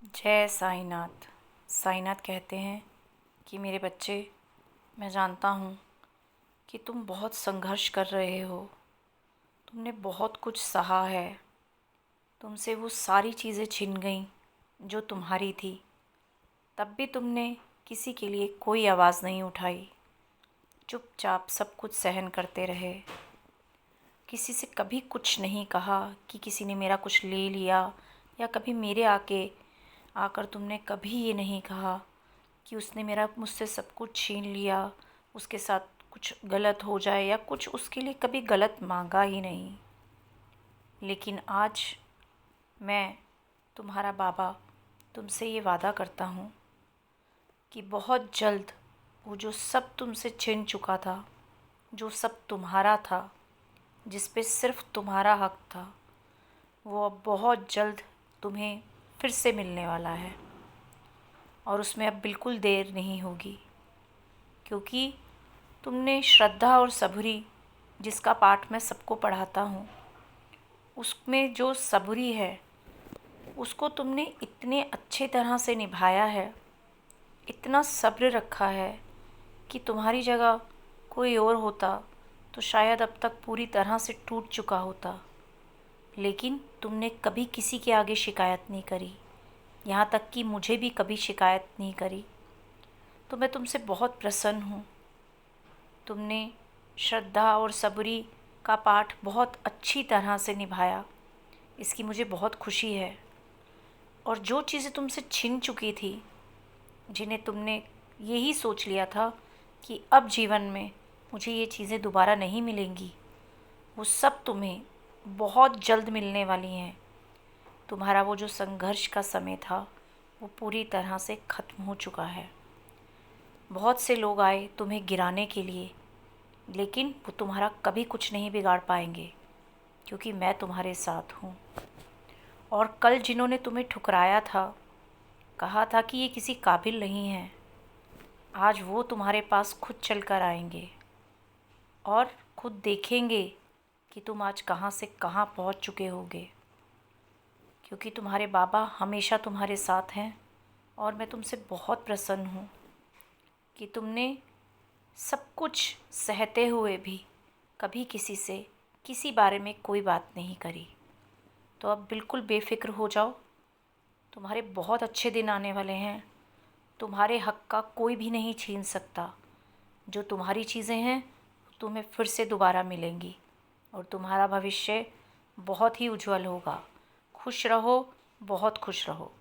जय साईनाथ। साईनाथ कहते हैं कि मेरे बच्चे, मैं जानता हूँ कि तुम बहुत संघर्ष कर रहे हो। तुमने बहुत कुछ सहा है। तुमसे वो सारी चीज़ें छिन गईं जो तुम्हारी थी। तब भी तुमने किसी के लिए कोई आवाज़ नहीं उठाई। चुपचाप सब कुछ सहन करते रहे। किसी से कभी कुछ नहीं कहा कि किसी ने मेरा कुछ ले लिया, या कभी मेरे आकर तुमने कभी ये नहीं कहा कि उसने मुझसे सब कुछ छीन लिया, उसके साथ कुछ गलत हो जाए, या कुछ उसके लिए कभी गलत मांगा ही नहीं। लेकिन आज मैं, तुम्हारा बाबा, तुमसे ये वादा करता हूँ कि बहुत जल्द वो जो सब तुमसे छिन चुका था, जो सब तुम्हारा था, जिस पे सिर्फ़ तुम्हारा हक था, वो अब बहुत जल्द तुम्हें फिर से मिलने वाला है। और उसमें अब बिल्कुल देर नहीं होगी, क्योंकि तुमने श्रद्धा और सबूरी, जिसका पाठ मैं सबको पढ़ाता हूँ, उसमें जो सबूरी है उसको तुमने इतने अच्छे तरह से निभाया है, इतना सब्र रखा है कि तुम्हारी जगह कोई और होता तो शायद अब तक पूरी तरह से टूट चुका होता। लेकिन तुमने कभी किसी के आगे शिकायत नहीं करी, यहाँ तक कि मुझे भी कभी शिकायत नहीं करी। तो मैं तुमसे बहुत प्रसन्न हूँ। तुमने श्रद्धा और सबूरी का पाठ बहुत अच्छी तरह से निभाया, इसकी मुझे बहुत खुशी है। और जो चीज़ें तुमसे छिन चुकी थी, जिन्हें तुमने यही सोच लिया था कि अब जीवन में मुझे ये चीज़ें दोबारा नहीं मिलेंगी, वो सब तुम्हें बहुत जल्द मिलने वाली हैं। तुम्हारा वो जो संघर्ष का समय था वो पूरी तरह से ख़त्म हो चुका है। बहुत से लोग आए तुम्हें गिराने के लिए, लेकिन वो तुम्हारा कभी कुछ नहीं बिगाड़ पाएंगे, क्योंकि मैं तुम्हारे साथ हूँ। और कल जिन्होंने तुम्हें ठुकराया था, कहा था कि ये किसी काबिल नहीं है, आज वो तुम्हारे पास खुद चल कर आएंगे और खुद देखेंगे कि तुम आज कहाँ से कहाँ पहुँच चुके होगे। क्योंकि तुम्हारे बाबा हमेशा तुम्हारे साथ हैं। और मैं तुमसे बहुत प्रसन्न हूँ कि तुमने सब कुछ सहते हुए भी कभी किसी से किसी बारे में कोई बात नहीं करी। तो अब बिल्कुल बेफ़िक्र हो जाओ। तुम्हारे बहुत अच्छे दिन आने वाले हैं। तुम्हारे हक़ का कोई भी नहीं छीन सकता। जो तुम्हारी चीज़ें हैं तुम्हें फिर से दोबारा मिलेंगी, और तुम्हारा भविष्य बहुत ही उज्जवल होगा। खुश रहो, बहुत खुश रहो।